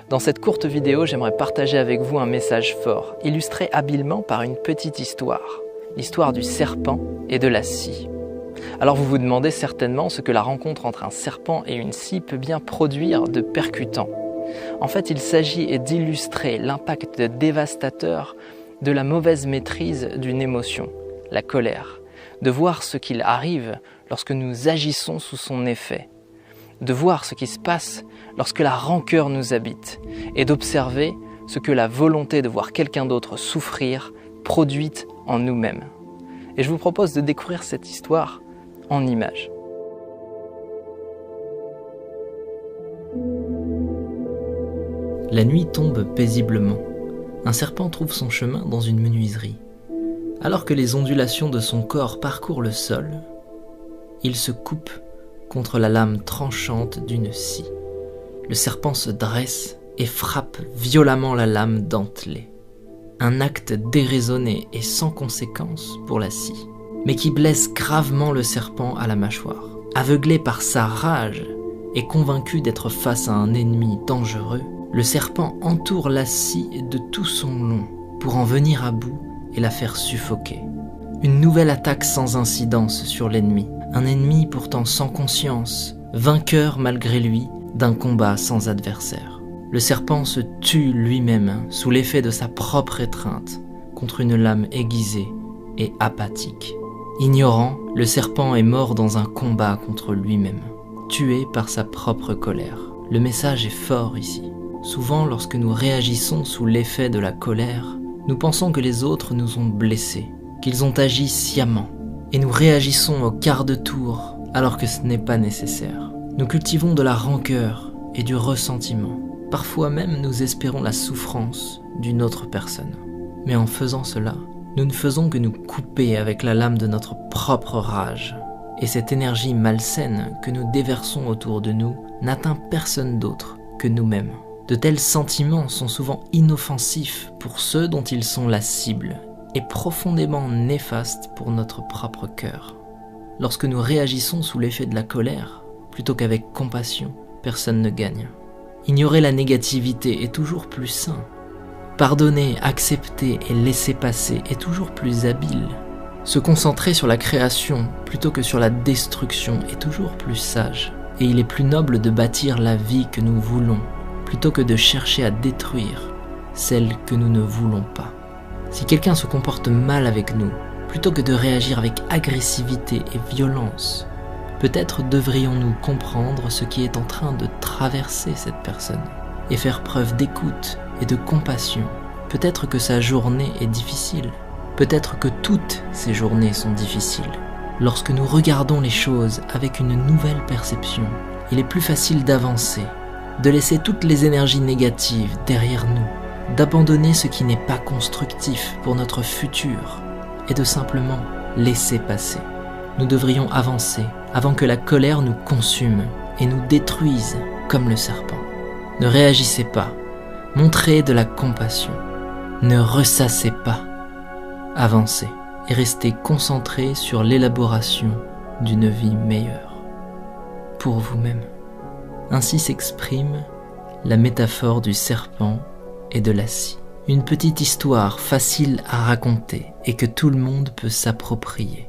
Dans cette courte vidéo, j'aimerais partager avec vous un message fort, illustré habilement par une petite histoire, l'histoire du serpent et de la scie. Alors vous vous demandez certainement ce que la rencontre entre un serpent et une scie peut bien produire de percutant. En fait, il s'agit d'illustrer l'impact dévastateur de la mauvaise maîtrise d'une émotion, la colère, de voir ce qu'il arrive lorsque nous agissons sous son effet, de voir ce qui se passe lorsque la rancœur nous habite et d'observer ce que la volonté de voir quelqu'un d'autre souffrir produit en nous-mêmes. Et je vous propose de découvrir cette histoire en images. La nuit tombe paisiblement. Un serpent trouve son chemin dans une menuiserie. Alors que les ondulations de son corps parcourent le sol, il se coupe contre la lame tranchante d'une scie. Le serpent se dresse et frappe violemment la lame dentelée. Un acte déraisonné et sans conséquence pour la scie, mais qui blesse gravement le serpent à la mâchoire. Aveuglé par sa rage et convaincu d'être face à un ennemi dangereux, le serpent entoure la scie de tout son long pour en venir à bout et la faire suffoquer. Une nouvelle attaque sans incidence sur l'ennemi, un ennemi pourtant sans conscience, vainqueur malgré lui d'un combat sans adversaire. Le serpent se tue lui-même sous l'effet de sa propre étreinte contre une lame aiguisée et apathique. Ignorant, le serpent est mort dans un combat contre lui-même, tué par sa propre colère. Le message est fort ici. Souvent, lorsque nous réagissons sous l'effet de la colère, nous pensons que les autres nous ont blessés, qu'ils ont agi sciemment, et nous réagissons au quart de tour alors que ce n'est pas nécessaire. Nous cultivons de la rancœur et du ressentiment. Parfois même, nous espérons la souffrance d'une autre personne. Mais en faisant cela, nous ne faisons que nous couper avec la lame de notre propre rage. Et cette énergie malsaine que nous déversons autour de nous n'atteint personne d'autre que nous-mêmes. De tels sentiments sont souvent inoffensifs pour ceux dont ils sont la cible et profondément néfastes pour notre propre cœur. Lorsque nous réagissons sous l'effet de la colère, plutôt qu'avec compassion, personne ne gagne. Ignorer la négativité est toujours plus sain. Pardonner, accepter et laisser passer est toujours plus habile. Se concentrer sur la création plutôt que sur la destruction est toujours plus sage. Et il est plus noble de bâtir la vie que nous voulons, plutôt que de chercher à détruire celle que nous ne voulons pas. Si quelqu'un se comporte mal avec nous, plutôt que de réagir avec agressivité et violence, peut-être devrions-nous comprendre ce qui est en train de traverser cette personne et faire preuve d'écoute et de compassion. Peut-être que sa journée est difficile. Peut-être que toutes ces journées sont difficiles. Lorsque nous regardons les choses avec une nouvelle perception, il est plus facile d'avancer, de laisser toutes les énergies négatives derrière nous, d'abandonner ce qui n'est pas constructif pour notre futur et de simplement laisser passer. Nous devrions avancer avant que la colère nous consume et nous détruise comme le serpent. Ne réagissez pas, montrez de la compassion, ne ressassez pas, avancez et restez concentrés sur l'élaboration d'une vie meilleure pour vous-même. Ainsi s'exprime la métaphore du serpent et de la scie. Une petite histoire facile à raconter et que tout le monde peut s'approprier.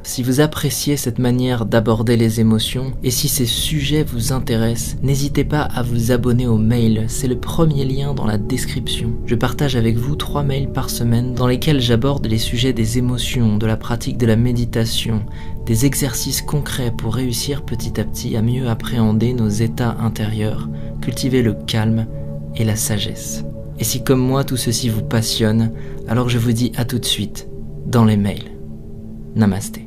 Si vous appréciez cette manière d'aborder les émotions et si ces sujets vous intéressent, n'hésitez pas à vous abonner au mail, c'est le premier lien dans la description. Je partage avec vous 3 mails par semaine dans lesquels j'aborde les sujets des émotions, de la pratique de la méditation, des exercices concrets pour réussir petit à petit à mieux appréhender nos états intérieurs, cultiver le calme et la sagesse. Et si comme moi tout ceci vous passionne, alors je vous dis à tout de suite dans les mails. Namasté.